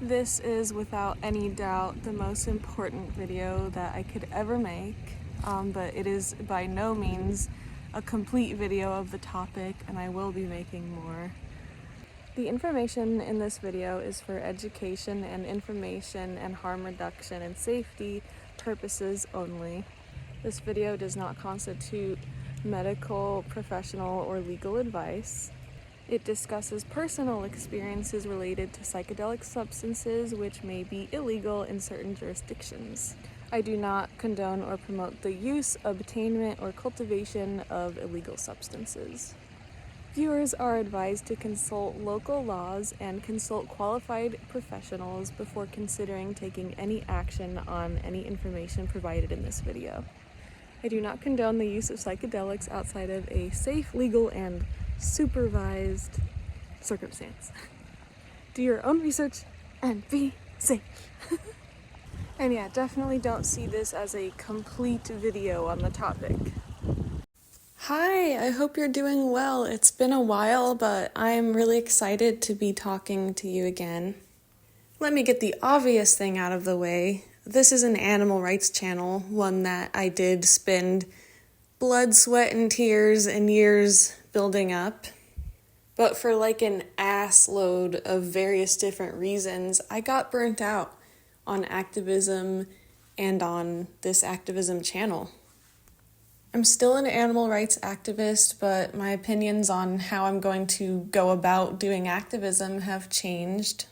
This is without any doubt the most important video that I could ever make, but it is by no means a complete video of the topic, and I will be making more. The information in this video is for education and information and harm reduction and safety purposes only. This video does not constitute medical, professional, or legal advice. It discusses personal experiences related to psychedelic substances which may be illegal in certain jurisdictions. I do not condone or promote the use, obtainment, or cultivation of illegal substances. Viewers are advised to consult local laws and consult qualified professionals before considering taking any action on any information provided in this video. I do not condone the use of psychedelics outside of a safe, legal, and supervised circumstance. Do your own research and be safe. And yeah, definitely don't see this as a complete video on the topic. Hi, I hope you're doing well. It's been a while, but I'm really excited to be talking to you again. Let me get the obvious thing out of the way. This is an animal rights channel, one that I did spend blood, sweat, and tears and years building up. But for like an ass load of various different reasons, I got burnt out on activism and on this activism channel. I'm still an animal rights activist, but my opinions on how I'm going to go about doing activism have changed.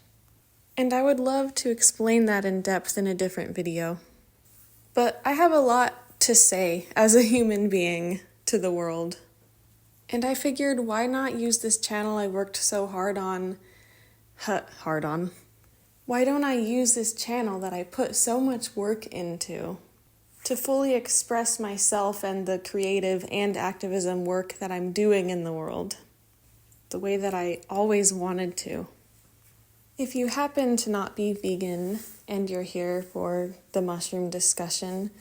And I would love to explain that in depth in a different video. But I have a lot to say as a human being to the world. And I figured, why not use this channel I worked so hard on? Why don't I use this channel that I put so much work into to fully express myself and the creative and activism work that I'm doing in the world, the way that I always wanted to? If you happen to not be vegan and you're here for the mushroom discussion,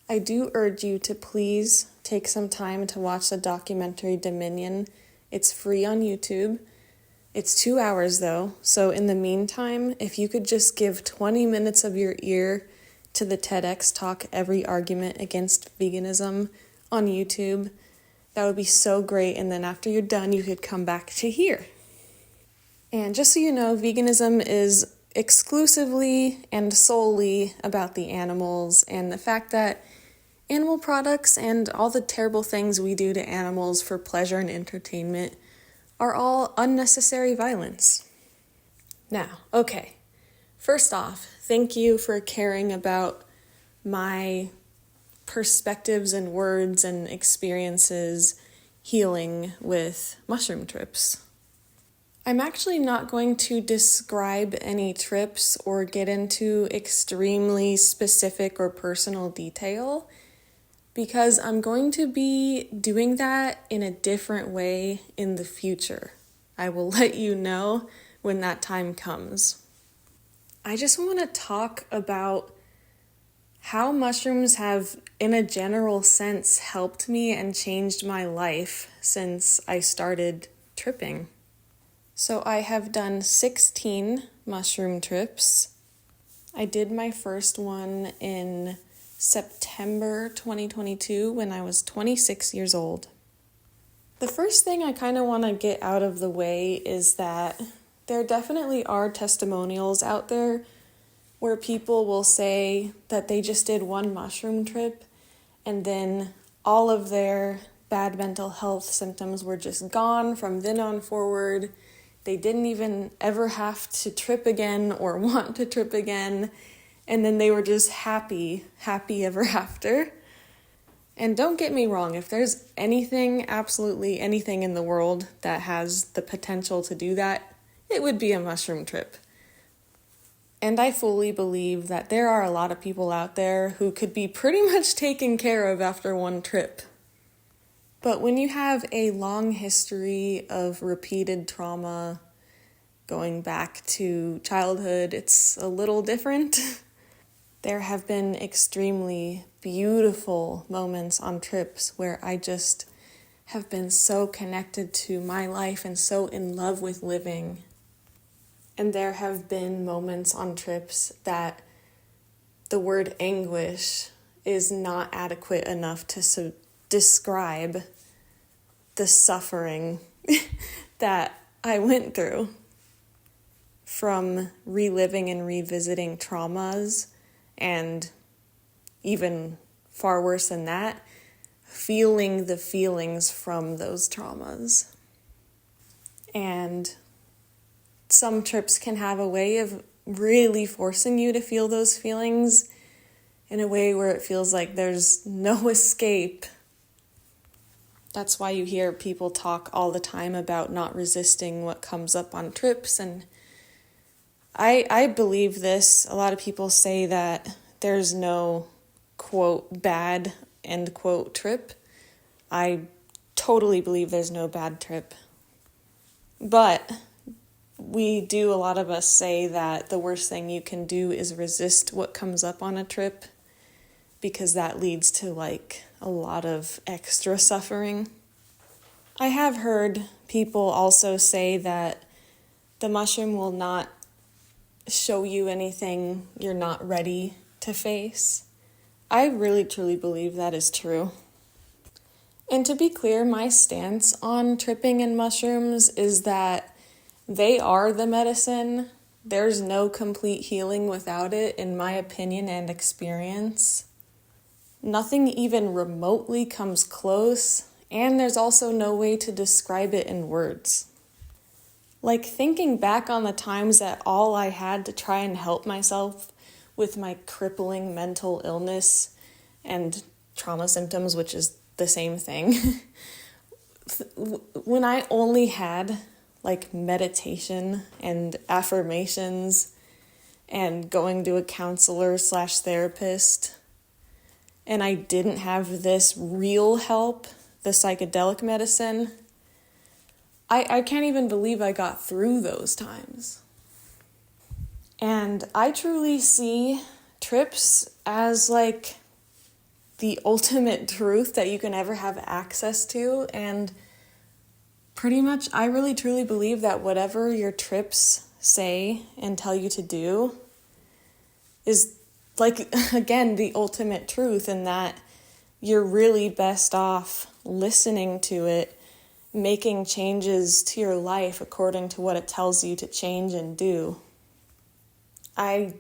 I do urge you to please take some time to watch the documentary Dominion. It's free on YouTube. It's 2 hours though, so in the meantime, if you could just give 20 minutes of your ear to the TEDx talk Every Argument Against Veganism on YouTube, that would be so great, and then after you're done, you could come back to here. And just so you know, veganism is exclusively and solely about the animals and the fact that animal products and all the terrible things we do to animals for pleasure and entertainment are all unnecessary violence. Now, okay, first off, thank you for caring about my perspectives and words and experiences healing with mushroom trips. I'm actually not going to describe any trips or get into extremely specific or personal detail, because I'm going to be doing that in a different way in the future. I will let you know when that time comes. I just want to talk about how mushrooms have, in a general sense, helped me and changed my life since I started tripping. So I have done 16 mushroom trips. I did my first one in September 2022 when I was 26 years old. The first thing I kind of want to get out of the way is that there definitely are testimonials out there where people will say that they just did one mushroom trip and then all of their bad mental health symptoms were just gone from then on forward. They didn't even ever have to trip again or want to trip again. And then they were just happy ever after. And don't get me wrong, if there's anything, absolutely anything in the world that has the potential to do that, it would be a mushroom trip. And I fully believe that there are a lot of people out there who could be pretty much taken care of after one trip. But when you have a long history of repeated trauma going back to childhood, it's a little different. There have been extremely beautiful moments on trips where I just have been so connected to my life and so in love with living. And there have been moments on trips that the word anguish is not adequate enough to describe the suffering that I went through from reliving and revisiting traumas, and even far worse than that, feeling the feelings from those traumas. And some trips can have a way of really forcing you to feel those feelings in a way where it feels like there's no escape. That's why you hear people talk all the time about not resisting what comes up on trips. And I believe this. A lot of people say that there's no, quote, bad, end quote, trip. I totally believe there's no bad trip. But a lot of us say that the worst thing you can do is resist what comes up on a trip, because that leads to a lot of extra suffering. I have heard people also say that the mushroom will not show you anything you're not ready to face. I really truly believe that is true. And to be clear, my stance on tripping and mushrooms is that they are the medicine. There's no complete healing without it, in my opinion and experience. Nothing even remotely comes close, and there's also no way to describe it in words. Thinking back on the times that all I had to try and help myself with my crippling mental illness and trauma symptoms, which is the same thing, when I only had meditation and affirmations and going to a counselor/therapist, and I didn't have this real help, the psychedelic medicine, I can't even believe I got through those times. And I truly see trips as the ultimate truth that you can ever have access to. And pretty much, I really truly believe that whatever your trips say and tell you to do is again, the ultimate truth, and that you're really best off listening to it, making changes to your life according to what it tells you to change and do. I,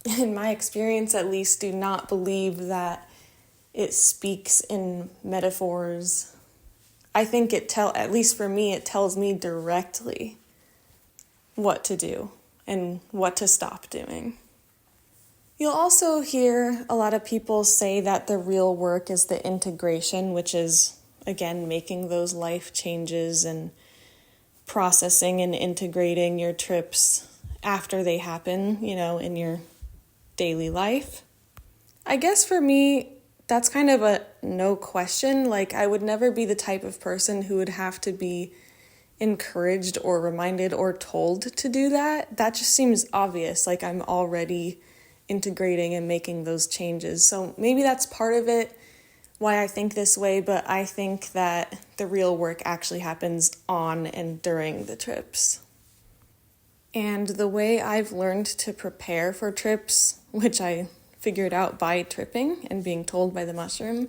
in my experience at least, do not believe that it speaks in metaphors. I think at least for me, it tells me directly what to do and what to stop doing. You'll also hear a lot of people say that the real work is the integration, which is, again, making those life changes and processing and integrating your trips after they happen, in your daily life. I guess for me, that's kind of a no question. I would never be the type of person who would have to be encouraged or reminded or told to do that. That just seems obvious. I'm already integrating and making those changes. So maybe that's part of it, why I think this way, but I think that the real work actually happens on and during the trips. And the way I've learned to prepare for trips, which I figured out by tripping and being told by the mushroom,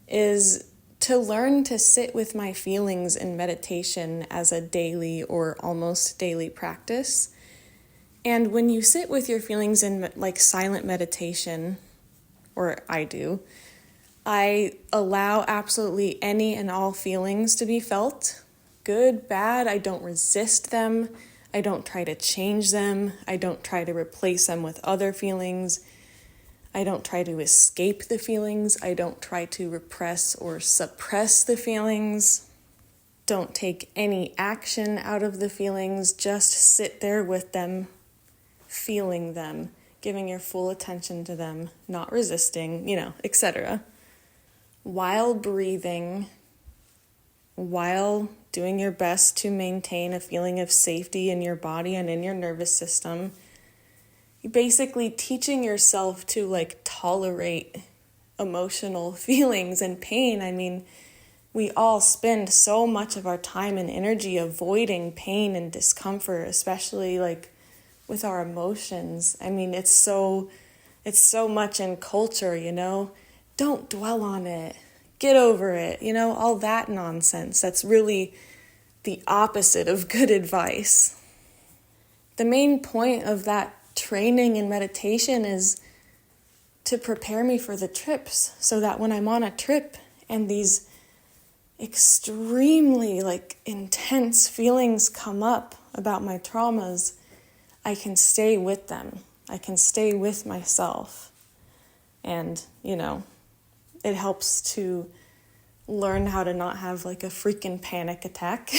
is to learn to sit with my feelings in meditation as a daily or almost daily practice. And when you sit with your feelings in silent meditation, or I do, I allow absolutely any and all feelings to be felt, good, bad. I don't resist them. I don't try to change them. I don't try to replace them with other feelings. I don't try to escape the feelings. I don't try to repress or suppress the feelings. Don't take any action out of the feelings. Just sit there with them, feeling them, giving your full attention to them, not resisting, etc. While breathing, while doing your best to maintain a feeling of safety in your body and in your nervous system, you're basically teaching yourself to tolerate emotional feelings and pain. we all spend so much of our time and energy avoiding pain and discomfort, especially like with our emotions. I mean, it's so much in culture, Don't dwell on it. Get over it, all that nonsense. That's really the opposite of good advice. The main point of that training in meditation is to prepare me for the trips, so that when I'm on a trip and these extremely intense feelings come up about my traumas, I can stay with them. I can stay with myself. And, it helps to learn how to not have a freaking panic attack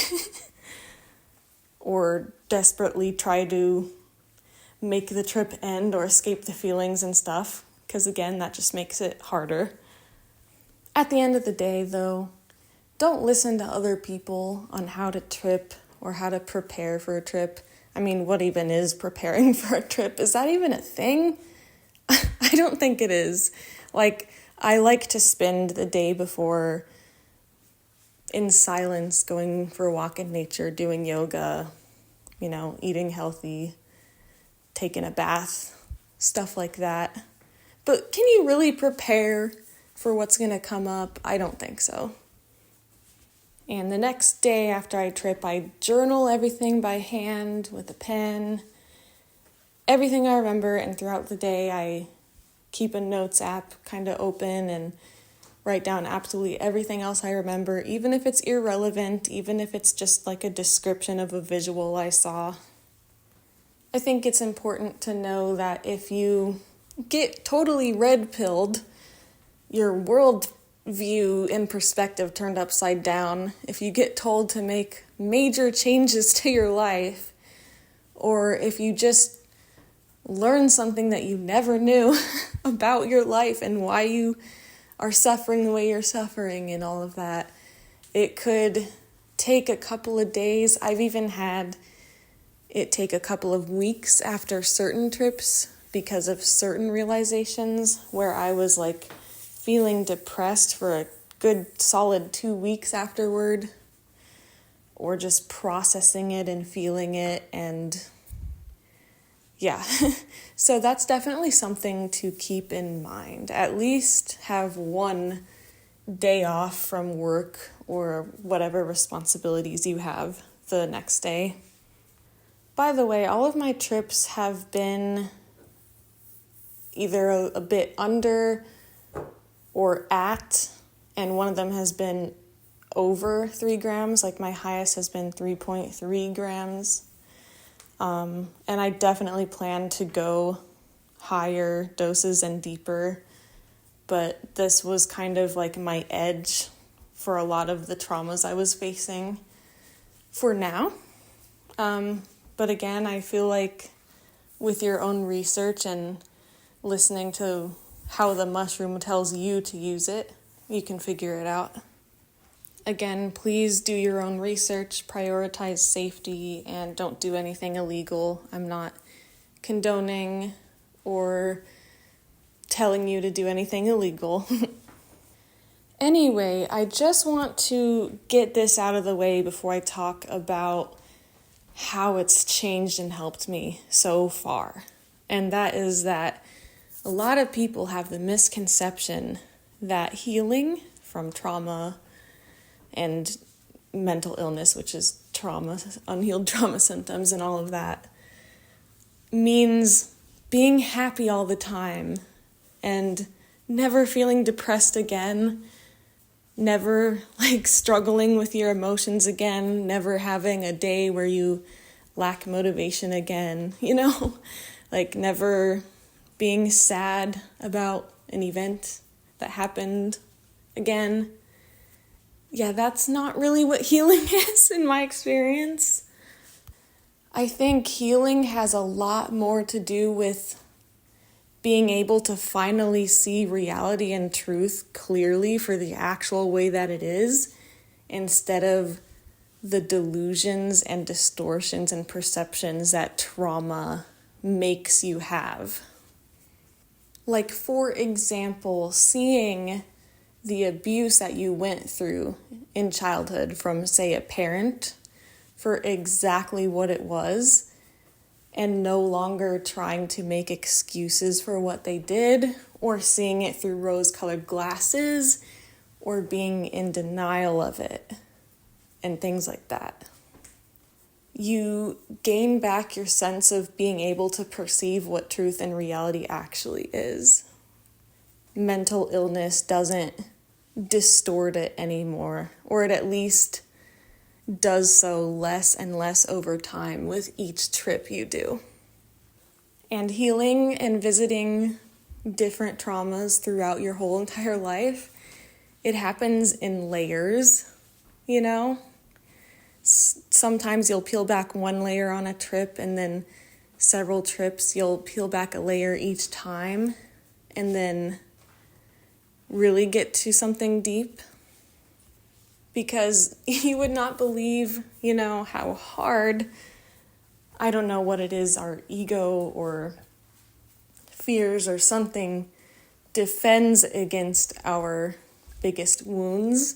or desperately try to make the trip end or escape the feelings and stuff, because again, that just makes it harder. At the end of the day, though, don't listen to other people on how to trip or how to prepare for a trip. I mean, what even is preparing for a trip? Is that even a thing? I don't think it is. I like to spend the day before in silence, going for a walk in nature, doing yoga, eating healthy, taking a bath, stuff like that. But can you really prepare for what's going to come up? I don't think so. And the next day after I trip, I journal everything by hand with a pen, everything I remember, and throughout the day I keep a notes app kind of open and write down absolutely everything else I remember, even if it's irrelevant, even if it's just a description of a visual I saw. I think it's important to know that if you get totally red-pilled, your world view and perspective turned upside down, if you get told to make major changes to your life, or if you just learn something that you never knew about your life and why you are suffering the way you're suffering and all of that, it could take a couple of days. I've even had it take a couple of weeks after certain trips because of certain realizations where I was feeling depressed for a good solid 2 weeks afterward, or just processing it and feeling it. And yeah, so that's definitely something to keep in mind. At least have one day off from work or whatever responsibilities you have the next day. By the way, all of my trips have been either a bit under or at, and one of them has been over 3 grams. My highest has been 3.3 grams. And I definitely plan to go higher doses and deeper, but this was kind of my edge for a lot of the traumas I was facing for now. But again, I feel with your own research and listening to how the mushroom tells you to use it, you can figure it out. Again, please do your own research, prioritize safety, and don't do anything illegal. I'm not condoning or telling you to do anything illegal. Anyway, I just want to get this out of the way before I talk about how it's changed and helped me so far. And that is that a lot of people have the misconception that healing from trauma and mental illness, which is trauma, unhealed trauma symptoms and all of that, means being happy all the time and never feeling depressed again, never struggling with your emotions again, never having a day where you lack motivation again, never being sad about an event that happened again. Yeah, that's not really what healing is in my experience. I think healing has a lot more to do with being able to finally see reality and truth clearly for the actual way that it is, instead of the delusions and distortions and perceptions that trauma makes you have. For example, seeing the abuse that you went through in childhood from, say, a parent for exactly what it was, and no longer trying to make excuses for what they did, or seeing it through rose-colored glasses, or being in denial of it, and things like that. You gain back your sense of being able to perceive what truth and reality actually is. Mental illness doesn't distort it anymore, or it at least does so less and less over time with each trip you do. And healing and visiting different traumas throughout your whole entire life, it happens in layers, you know? Sometimes you'll peel back one layer on a trip, and then several trips you'll peel back a layer each time, and then really get to something deep. Because you would not believe, how hard, I don't know what it is, our ego or fears or something defends against our biggest wounds,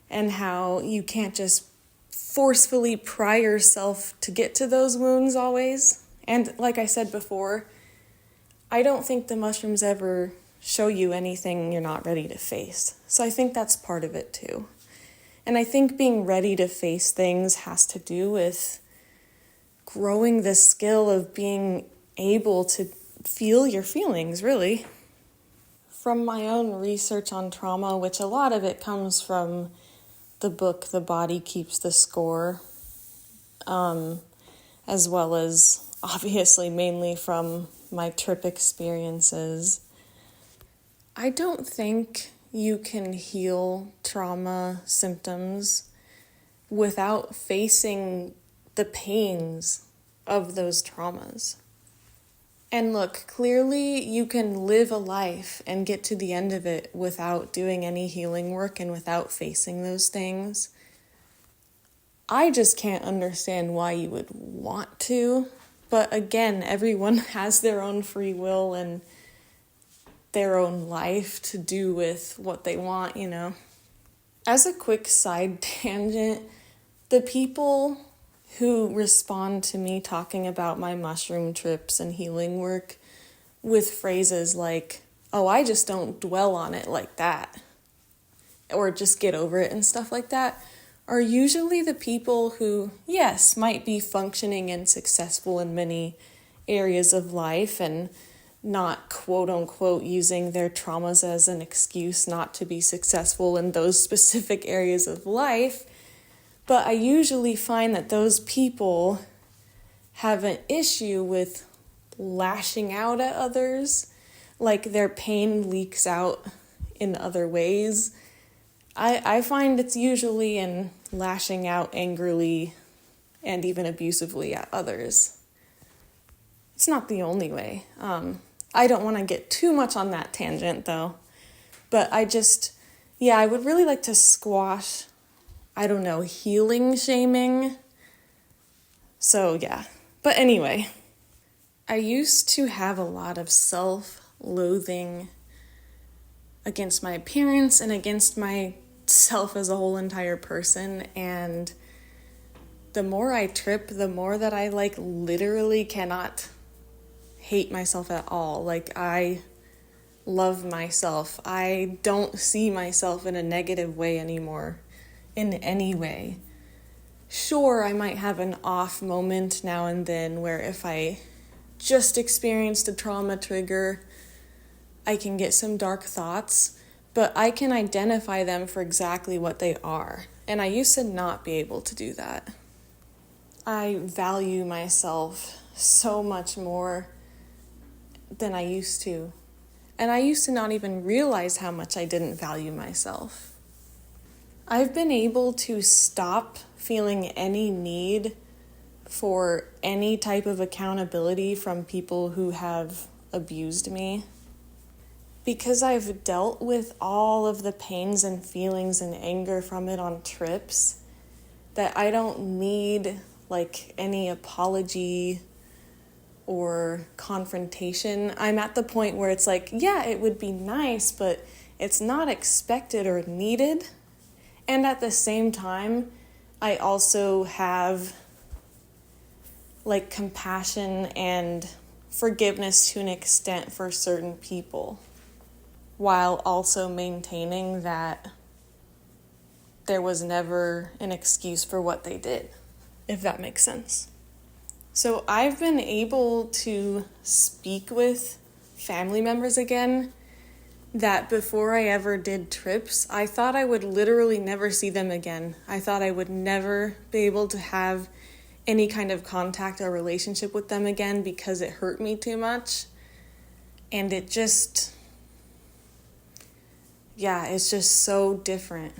and how you can't just forcefully pry yourself to get to those wounds always. And like I said before, I don't think the mushrooms ever show you anything you're not ready to face. So I think that's part of it too. And I think being ready to face things has to do with growing the skill of being able to feel your feelings, really. From my own research on trauma, which a lot of it comes from the book The Body Keeps the Score, as well as obviously mainly from my trip experiences, I don't think you can heal trauma symptoms without facing the pains of those traumas. And look, clearly you can live a life and get to the end of it without doing any healing work and without facing those things. I just can't understand why you would want to. But again, everyone has their own free will and their own life to do with what they want, As a quick side tangent, the people who respond to me talking about my mushroom trips and healing work with phrases like, oh, I just don't dwell on it like that, or just get over it and stuff like that, are usually the people who, yes, might be functioning and successful in many areas of life and not quote-unquote using their traumas as an excuse not to be successful in those specific areas of life. But I usually find that those people have an issue with lashing out at others, like their pain leaks out in other ways. I find it's usually in lashing out angrily and even abusively at others. It's not the only way. I don't want to get too much on that tangent, though. But I would really like to squash, healing shaming. So, yeah. But anyway, I used to have a lot of self-loathing against my appearance and against myself as a whole entire person. And the more I trip, the more that I, literally cannot hate myself at all. I love myself. I don't see myself in a negative way anymore, in any way. Sure, I might have an off moment now and then where if I just experienced a trauma trigger, I can get some dark thoughts, but I can identify them for exactly what they are. And I used to not be able to do that. I value myself so much more than I used to. And I used to not even realize how much I didn't value myself. I've been able to stop feeling any need for any type of accountability from people who have abused me, because I've dealt with all of the pains and feelings and anger from it on trips, that I don't need any apology or confrontation. I'm at the point where it's it would be nice, but It's not expected or needed. And at the same time, I also have like compassion and forgiveness to an extent for certain people, while also maintaining that there was never an excuse for what they did, if that makes sense. So I've been able to speak with family members again that before I ever did trips, I thought I would literally never see them again. I thought I would never be able to have any kind of contact or relationship with them again because it hurt me too much. And it just, it's just so different.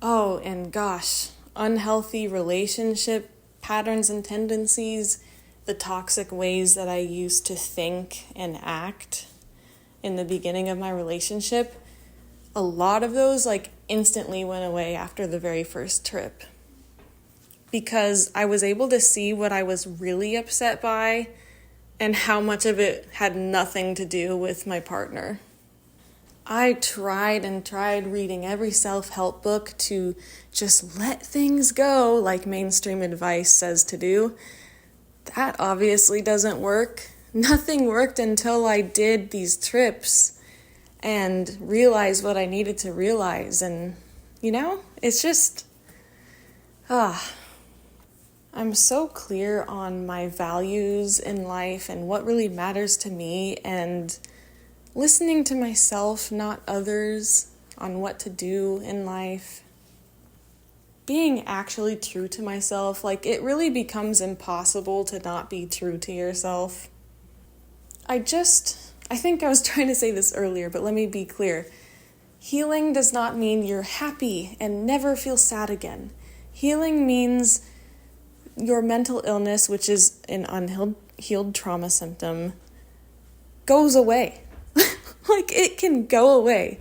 Oh, and gosh, unhealthy relationship patterns and tendencies, the toxic ways that I used to think and act in the beginning of my relationship, a lot of those like instantly went away after the very first trip. Because I was able to see what I was really upset by and how much of it had nothing to do with my partner. I tried reading every self-help book to just let things go, like mainstream advice says to do. That obviously doesn't work. Nothing worked until I did these trips and realized what I needed to realize. And, it's just, I'm so clear on my values in life and what really matters to me, and listening to myself, not others, on what to do in life. Being actually true to myself, like it really becomes impossible to not be true to yourself. I think I was trying to say this earlier, but let me be clear. Healing does not mean you're happy and never feel sad again. Healing means your mental illness, which is an unhealed trauma symptom, goes away. Like, it can go away.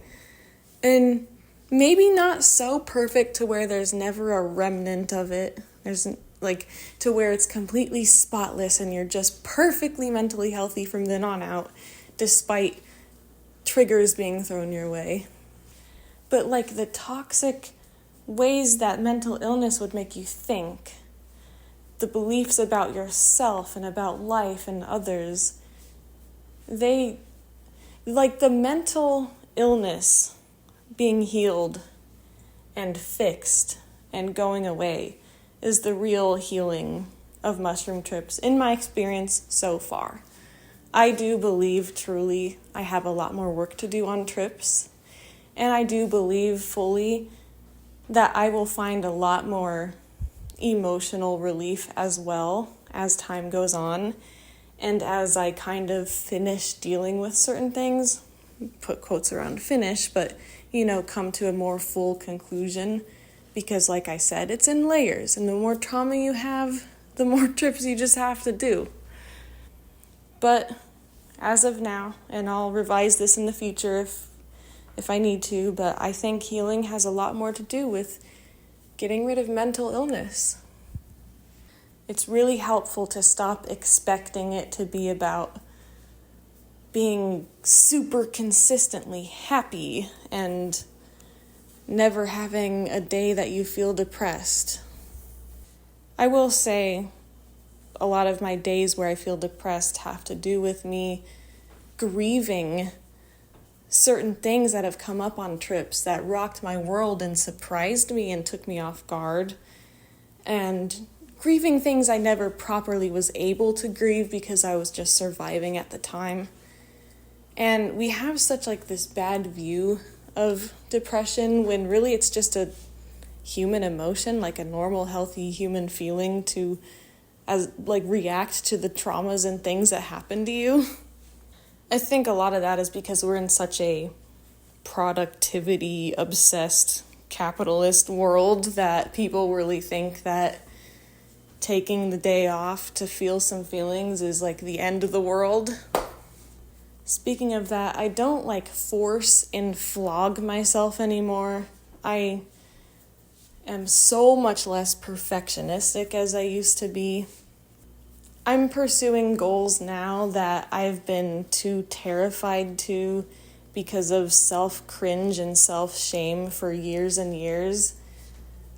And maybe not so perfect to where there's never a remnant of it. There's like to where it's completely spotless and you're just perfectly mentally healthy from then on out, despite triggers being thrown your way. But like the toxic ways that mental illness would make you think, the beliefs about yourself and about life and others, the mental illness being healed and fixed and going away is the real healing of mushroom trips, in my experience so far. I do believe truly I have a lot more work to do on trips, and I do believe fully that I will find a lot more emotional relief as well as time goes on, and as I kind of finish dealing with certain things, put quotes around finish, but come to a more full conclusion, because like I said, it's in layers, and the more trauma you have, the more trips you just have to do. But as of now, and I'll revise this in the future if I need to, but I think healing has a lot more to do with getting rid of mental illness. It's really helpful to stop expecting it to be about being super consistently happy and never having a day that you feel depressed. I will say a lot of my days where I feel depressed have to do with me grieving certain things that have come up on trips that rocked my world and surprised me and took me off guard, and grieving things I never properly was able to grieve because I was just surviving at the time. And we have such this bad view of depression when really it's just a human emotion, like a normal, healthy human feeling to react to the traumas and things that happen to you. I think a lot of that is because we're in such a productivity-obsessed capitalist world that people really think that taking the day off to feel some feelings is the end of the world. Speaking of that, I don't force and flog myself anymore. I am so much less perfectionistic as I used to be. I'm pursuing goals now that I've been too terrified to because of self-cringe and self-shame for years and years.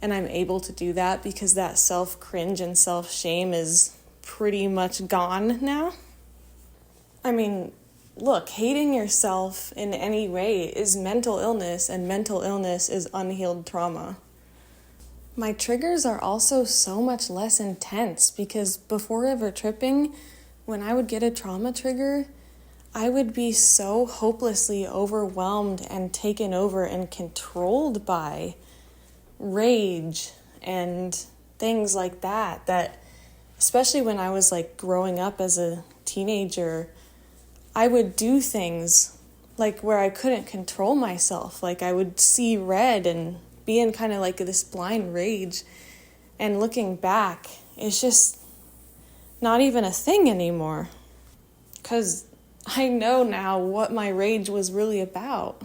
And I'm able to do that because that self-cringe and self-shame is pretty much gone now. I mean, look, hating yourself in any way is mental illness, and mental illness is unhealed trauma. My triggers are also so much less intense because before ever tripping, when I would get a trauma trigger, I would be so hopelessly overwhelmed and taken over and controlled by rage and things like that, that especially when I was like growing up as a teenager, I would do things like where I couldn't control myself. Like I would see red and be in kind of like this blind rage. And looking back, it's just not even a thing anymore. Because I know now what my rage was really about.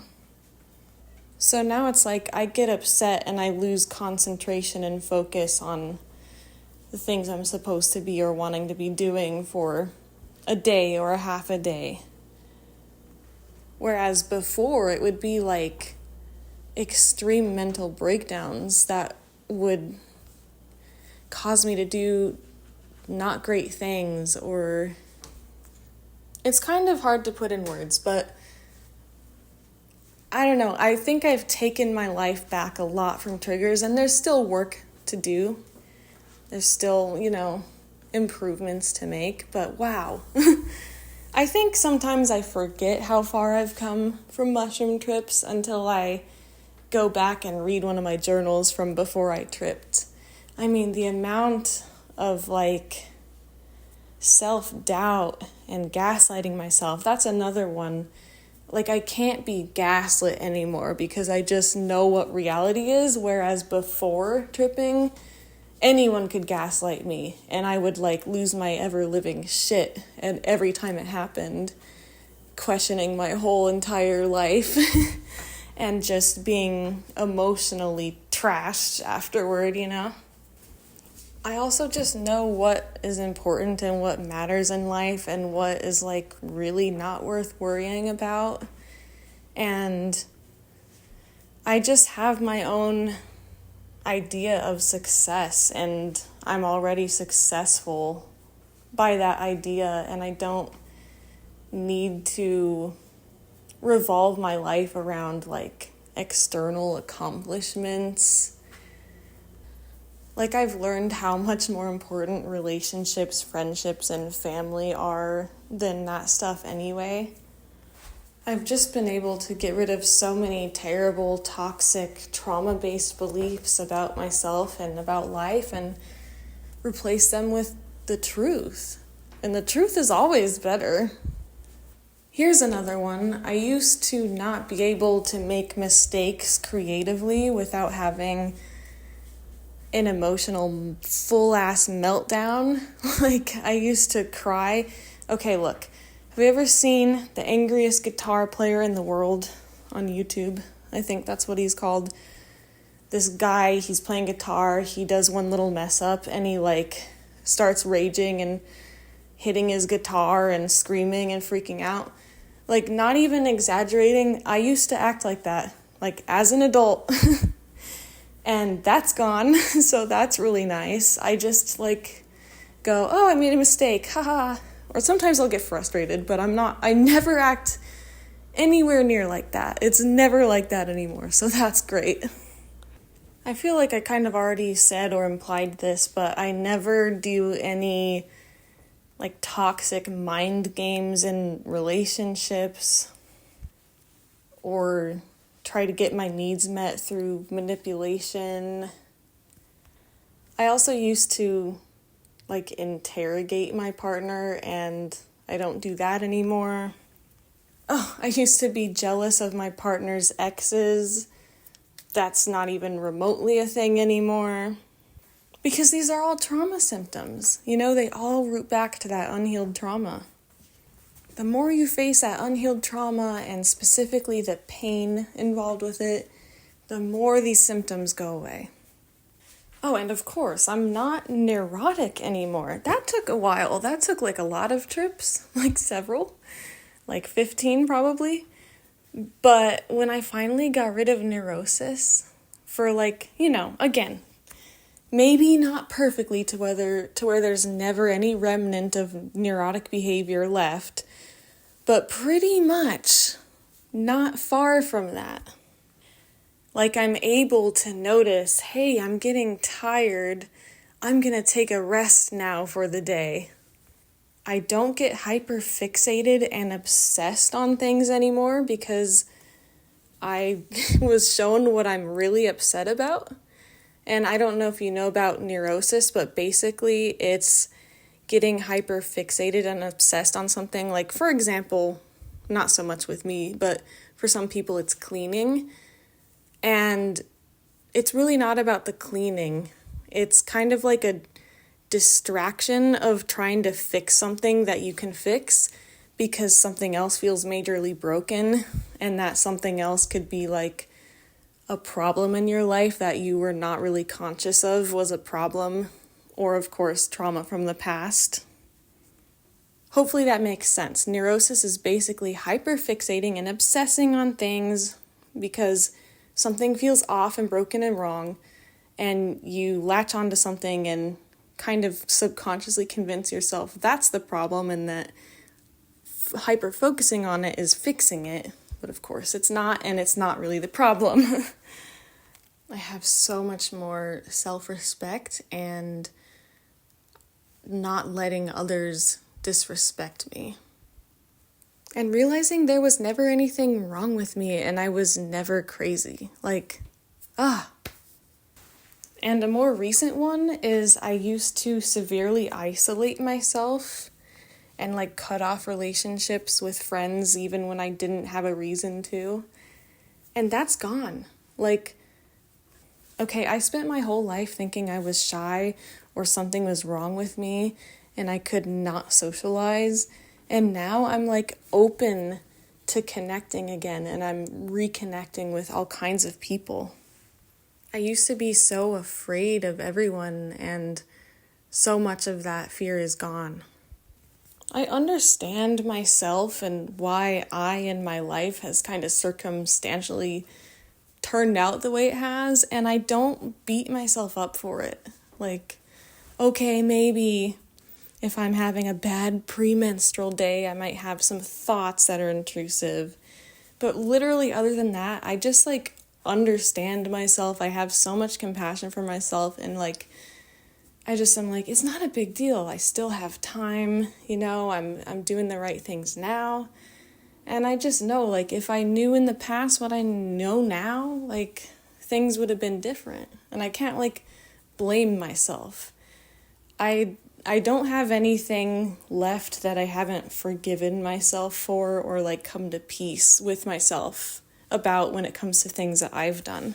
So now it's like I get upset and I lose concentration and focus on the things I'm supposed to be or wanting to be doing for a day or a half a day. Whereas before it would be like extreme mental breakdowns that would cause me to do not great things, or it's kind of hard to put in words, but I don't know. I think I've taken my life back a lot from triggers, and there's still work to do. There's still, improvements to make, but wow. I think sometimes I forget how far I've come from mushroom trips until I go back and read one of my journals from before I tripped. I mean, the amount of self-doubt and gaslighting myself, that's another one. Like, I can't be gaslit anymore because I just know what reality is, whereas before tripping, anyone could gaslight me, and I would lose my ever-living shit, and every time it happened, questioning my whole entire life and just being emotionally trashed afterward, I also just know what is important and what matters in life and what is really not worth worrying about. And I just have my own idea of success, and I'm already successful by that idea, and I don't need to revolve my life around external accomplishments. I've learned how much more important relationships, friendships, and family are than that stuff anyway. I've just been able to get rid of so many terrible, toxic, trauma-based beliefs about myself and about life and replace them with the truth. And the truth is always better. Here's another one. I used to not be able to make mistakes creatively without having an emotional full-ass meltdown. I used to cry. Okay, look. Have you ever seen The Angriest Guitar Player in the World on YouTube? I think that's what he's called. This guy, he's playing guitar, he does one little mess up, and he starts raging and hitting his guitar and screaming and freaking out. Not even exaggerating, I used to act like that, as an adult. And that's gone, so that's really nice. I just go, oh, I made a mistake, haha. Or sometimes I'll get frustrated, but I never act anywhere near like that. It's never like that anymore, so that's great. I feel like I kind of already said or implied this, but I never do any toxic mind games in relationships or try to get my needs met through manipulation. I also used to interrogate my partner, and I don't do that anymore. Oh, I used to be jealous of my partner's exes. That's not even remotely a thing anymore. Because these are all trauma symptoms. They all root back to that unhealed trauma. The more you face that unhealed trauma, and specifically the pain involved with it, the more these symptoms go away. Oh, and of course, I'm not neurotic anymore. That took a while. That took a lot of trips, several, 15 probably. But when I finally got rid of neurosis, for again, maybe not perfectly to where there's never any remnant of neurotic behavior left, but pretty much not far from that. Like, I'm able to notice, hey, I'm getting tired. I'm going to take a rest now for the day. I don't get hyper fixated and obsessed on things anymore because I was shown what I'm really upset about. And I don't know if you know about neurosis, but basically it's getting hyper fixated and obsessed on something. Like, for example, not so much with me, but for some people it's cleaning. And it's really not about the cleaning. It's kind of like a distraction of trying to fix something that you can fix because something else feels majorly broken, and that something else could be like a problem in your life that you were not really conscious of was a problem, or of course trauma from the past. Hopefully that makes sense. Neurosis is basically hyperfixating and obsessing on things because something feels off and broken and wrong, and you latch onto something and kind of subconsciously convince yourself that's the problem and that hyper focusing on it is fixing it. But of course it's not, and it's not really the problem. I have so much more self-respect and not letting others disrespect me. And realizing there was never anything wrong with me and I was never crazy. And a more recent one is I used to severely isolate myself and cut off relationships with friends even when I didn't have a reason to. And that's gone. I spent my whole life thinking I was shy or something was wrong with me and I could not socialize. And now I'm open to connecting again, and I'm reconnecting with all kinds of people. I used to be so afraid of everyone, and so much of that fear is gone. I understand myself and why I in my life has kind of circumstantially turned out the way it has, and I don't beat myself up for it. Okay, maybe if I'm having a bad premenstrual day, I might have some thoughts that are intrusive. But literally, other than that, I just understand myself. I have so much compassion for myself, and I'm it's not a big deal. I still have time, I'm doing the right things now. And I just know, if I knew in the past what I know now, things would have been different. And I can't, blame myself. I don't have anything left that I haven't forgiven myself for or come to peace with myself about when it comes to things that I've done.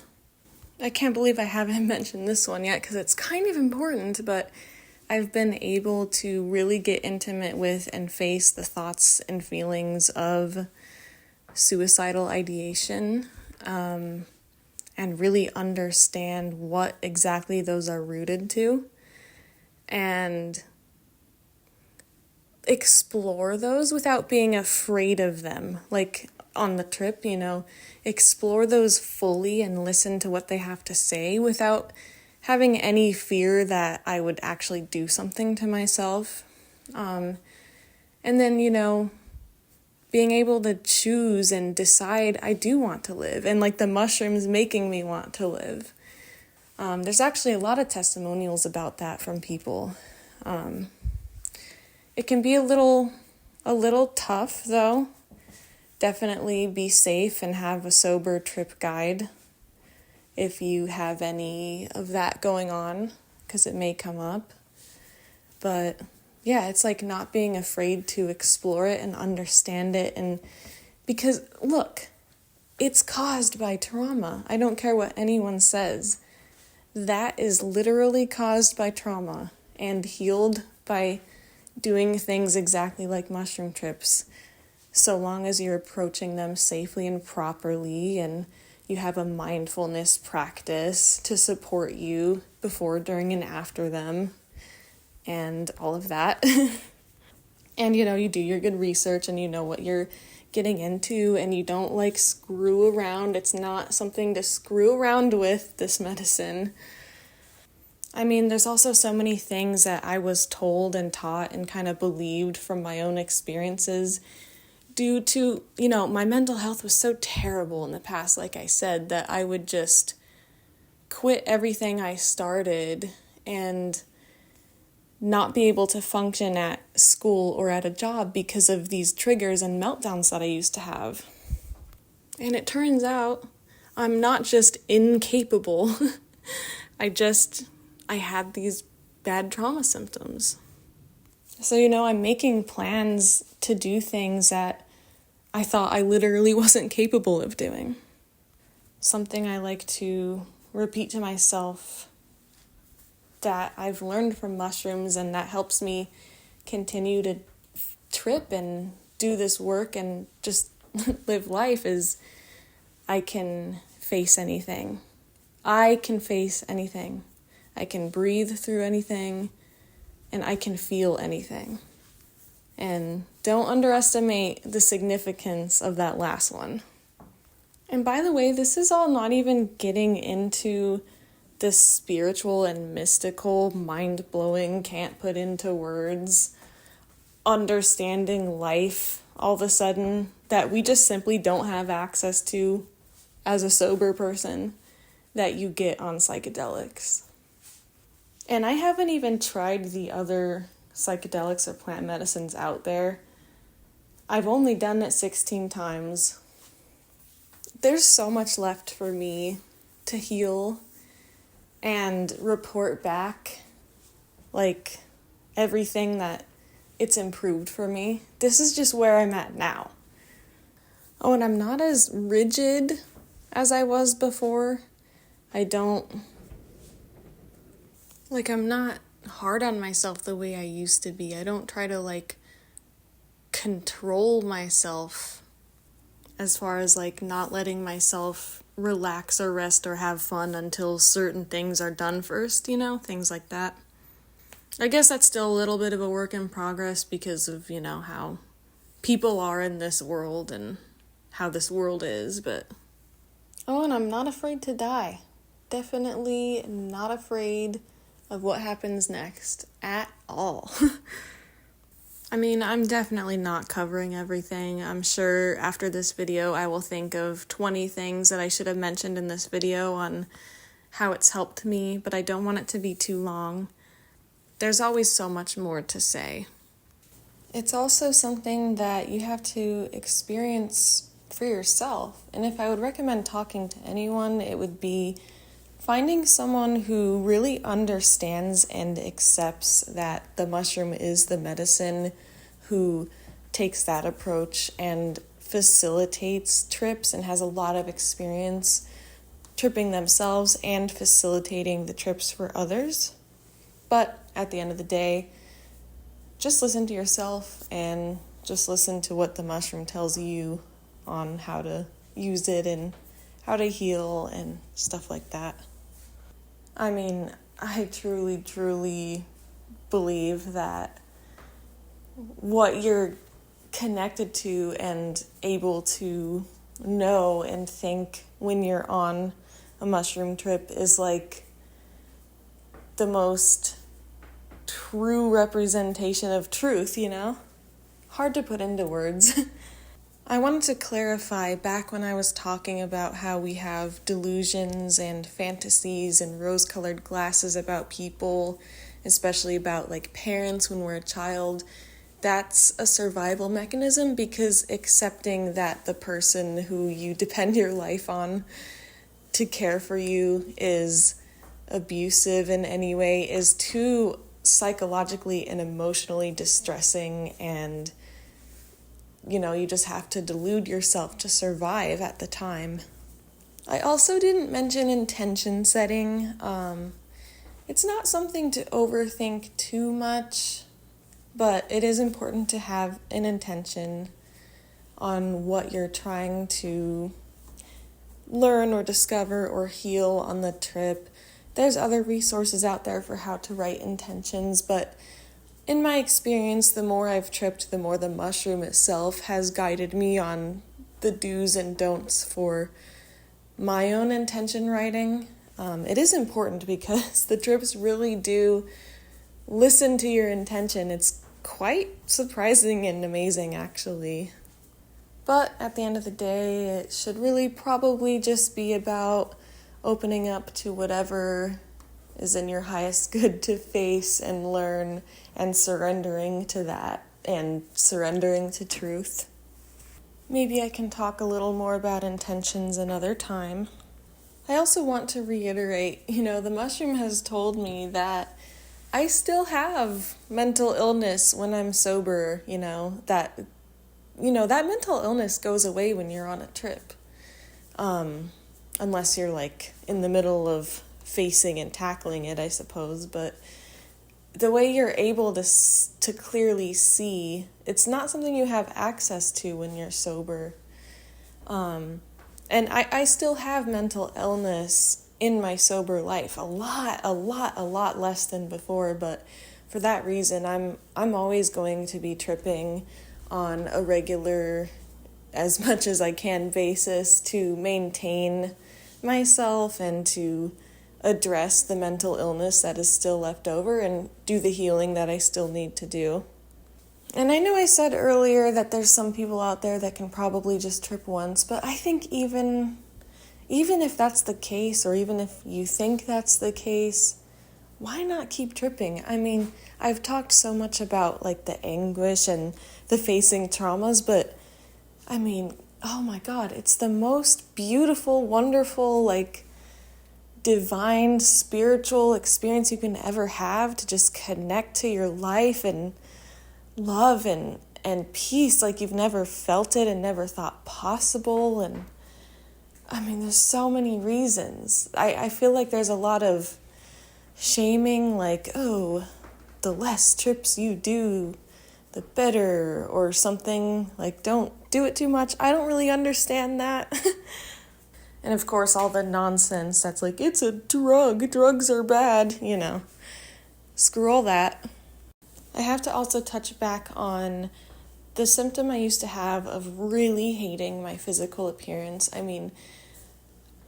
I can't believe I haven't mentioned this one yet because it's kind of important, but I've been able to really get intimate with and face the thoughts and feelings of suicidal ideation, and really understand what exactly those are rooted to, and explore those without being afraid of them. On the trip, explore those fully and listen to what they have to say without having any fear that I would actually do something to myself. And then, being able to choose and decide I do want to live, and the mushrooms making me want to live. There's actually a lot of testimonials about that from people. It can be a little tough, though. Definitely be safe and have a sober trip guide if you have any of that going on, because it may come up. But yeah, it's not being afraid to explore it and understand it. And because, look, it's caused by trauma. I don't care what anyone says. That is literally caused by trauma and healed by doing things exactly like mushroom trips, so long as you're approaching them safely and properly and you have a mindfulness practice to support you before, during, and after them, and all of that. And, you do your good research and you know what you're getting into and you don't like screw around. It's not something to screw around with, this medicine. I mean, there's also so many things that I was told and taught and kind of believed from my own experiences due to, my mental health was so terrible in the past, like I said, that I would just quit everything I started and not be able to function at school or at a job because of these triggers and meltdowns that I used to have. And it turns out I'm not just incapable. I had these bad trauma symptoms. So, I'm making plans to do things that I thought I literally wasn't capable of doing. Something I like to repeat to myself that I've learned from mushrooms and that helps me continue to trip and do this work and just live life is I can face anything. I can face anything. I can breathe through anything and I can feel anything. And don't underestimate the significance of that last one. And by the way, this is all not even getting into this spiritual and mystical, mind-blowing, can't put into words, understanding life all of a sudden that we just simply don't have access to as a sober person that you get on psychedelics. And I haven't even tried the other psychedelics or plant medicines out there. I've only done it 16 times. There's so much left for me to heal and report back, like, everything that it's improved for me. This is just where I'm at now. Oh, and I'm not as rigid as I was before. I'm not hard on myself the way I used to be. I don't try to, control myself as far as, not letting myself relax or rest or have fun until certain things are done first, things like that. I guess that's still a little bit of a work in progress because of, how people are in this world and how this world is, but... Oh, and I'm not afraid to die. Definitely not afraid of what happens next at all. I mean, I'm definitely not covering everything. I'm sure after this video I will think of 20 things that I should have mentioned in this video on how it's helped me, but I don't want it to be too long. There's always so much more to say. It's also something that you have to experience for yourself, and if I would recommend talking to anyone, it would be finding someone who really understands and accepts that the mushroom is the medicine, who takes that approach and facilitates trips and has a lot of experience tripping themselves and facilitating the trips for others. But at the end of the day, just listen to yourself and just listen to what the mushroom tells you on how to use it and how to heal and stuff like that. I mean, I truly, truly believe that what you're connected to and able to know and think when you're on a mushroom trip is the most true representation of truth, Hard to put into words. I wanted to clarify back when I was talking about how we have delusions and fantasies and rose-colored glasses about people, especially about parents when we're a child. That's a survival mechanism because accepting that the person who you depend your life on to care for you is abusive in any way is too psychologically and emotionally distressing, and you just have to delude yourself to survive at the time. I also didn't mention intention setting. It's not something to overthink too much, but it is important to have an intention on what you're trying to learn or discover or heal on the trip. There's other resources out there for how to write intentions, but In my experience, the more I've tripped, the more the mushroom itself has guided me on the do's and don'ts for my own intention writing. It is important because the trips really do listen to your intention. It's quite surprising and amazing, actually. But at the end of the day, it should really probably just be about opening up to whatever is in your highest good to face and learn, and surrendering to that and surrendering to truth. Maybe I can talk a little more about intentions another time. I also want to reiterate, the mushroom has told me that I still have mental illness when I'm sober, that mental illness goes away when you're on a trip. Unless you're like in the middle of facing and tackling it, I suppose. But the way you're able to clearly see, it's not something you have access to when you're sober. And I still have mental illness in my sober life, a lot less than before, but for that reason, I'm always going to be tripping on a regular, as much as I can, basis to maintain myself and to address the mental illness that is still left over and do the healing that I still need to do. And I know I said earlier that there's some people out there that can probably just trip once, but I think even if that's the case, or even if you think that's the case, why not keep tripping? I mean, I've talked so much about like the anguish and the facing traumas, but I mean, oh my God, it's the most beautiful, wonderful, like divine spiritual experience you can ever have, to just connect to your life and love and peace like you've never felt it and never thought possible. And I mean, there's so many reasons. I feel like there's a lot of shaming, like, oh, the less trips you do, the better, or something, like, don't do it too much. I don't really understand that. And of course, all the nonsense that's like, it's a drug, drugs are bad, Screw all that. I have to also touch back on the symptom I used to have of really hating my physical appearance. I mean,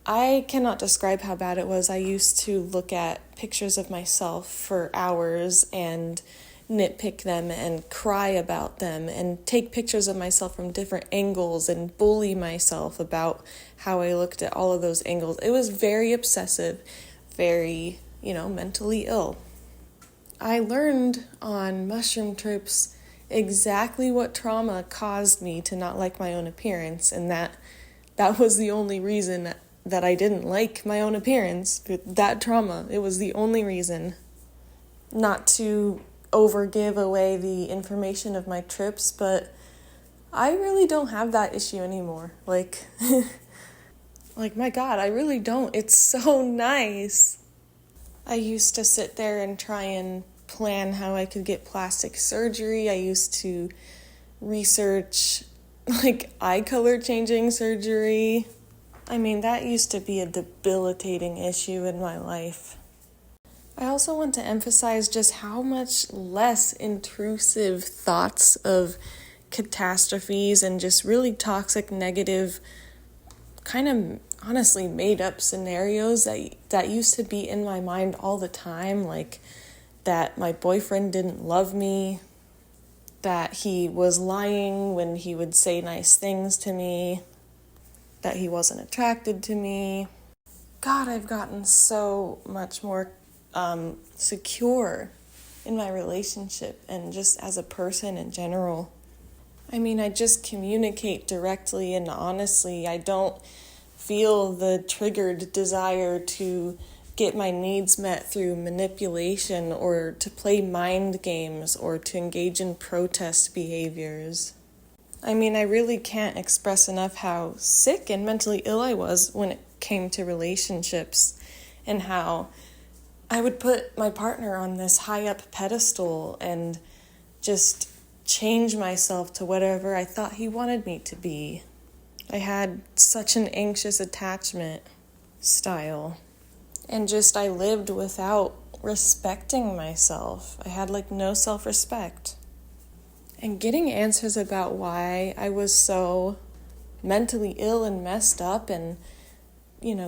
I cannot describe how bad it was. I used to look at pictures of myself for hours and nitpick them and cry about them and take pictures of myself from different angles and bully myself about how I looked at all of those angles. It was very obsessive, very, mentally ill. I learned on mushroom trips exactly what trauma caused me to not like my own appearance, and that was the only reason that I didn't like my own appearance. That trauma, it was the only reason. Not to overgive away the information of my trips, but I really don't have that issue anymore. Like, my God, I really don't. It's so nice. I used to sit there and try and plan how I could get plastic surgery. I used to research, eye color changing surgery. I mean, that used to be a debilitating issue in my life. I also want to emphasize just how much less intrusive thoughts of catastrophes and just really toxic, negative, kind of honestly made up scenarios that used to be in my mind all the time, like that my boyfriend didn't love me, that he was lying when he would say nice things to me, that he wasn't attracted to me. God, I've gotten so much more secure in my relationship and just as a person in general. I mean, I just communicate directly and honestly. I don't feel the triggered desire to get my needs met through manipulation or to play mind games or to engage in protest behaviors. I mean, I really can't express enough how sick and mentally ill I was when it came to relationships, and how I would put my partner on this high up pedestal and just change myself to whatever I thought he wanted me to be. I had such an anxious attachment style, and just I lived without respecting myself. I had like no self-respect. And getting answers about why I was so mentally ill and messed up and,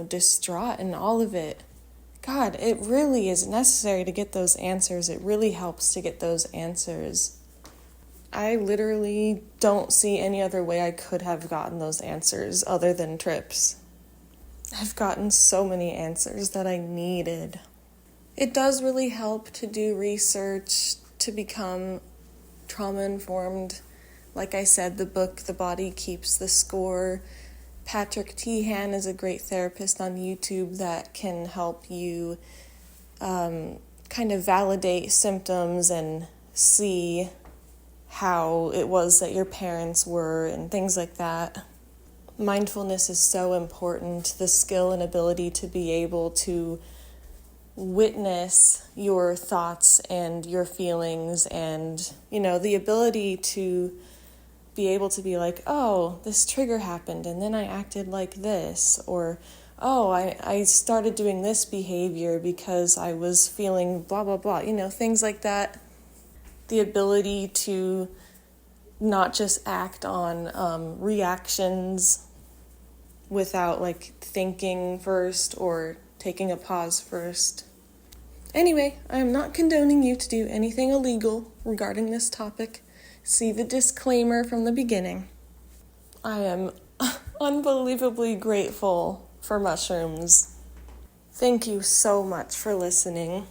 distraught and all of it. God, it really is necessary to get those answers. It really helps to get those answers. I literally don't see any other way I could have gotten those answers other than trips. I've gotten so many answers that I needed. It does really help to do research to become trauma-informed. Like I said, the book, The Body Keeps the Score. Patrick Teehan is a great therapist on YouTube that can help you kind of validate symptoms and see how it was that your parents were and things like that. Mindfulness is so important, the skill and ability to be able to witness your thoughts and your feelings and, the ability to be able to be like, oh, this trigger happened and then I acted like this, or, oh, I started doing this behavior because I was feeling blah, blah, blah, things like that. The ability to not just act on reactions without thinking first or taking a pause first. Anyway, I am not condoning you to do anything illegal regarding this topic. See the disclaimer from the beginning. I am unbelievably grateful for mushrooms. Thank you so much for listening.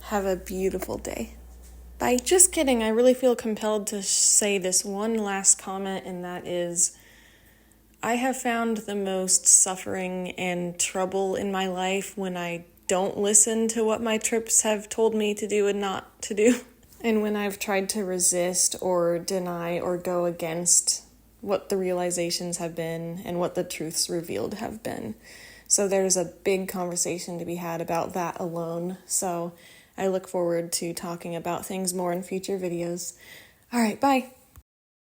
Have a beautiful day. Bye. Just kidding. I really feel compelled to say this one last comment, and that is, I have found the most suffering and trouble in my life when I don't listen to what my trips have told me to do and not to do. And when I've tried to resist or deny or go against what the realizations have been and what the truths revealed have been. So there's a big conversation to be had about that alone. So I look forward to talking about things more in future videos. All right, bye.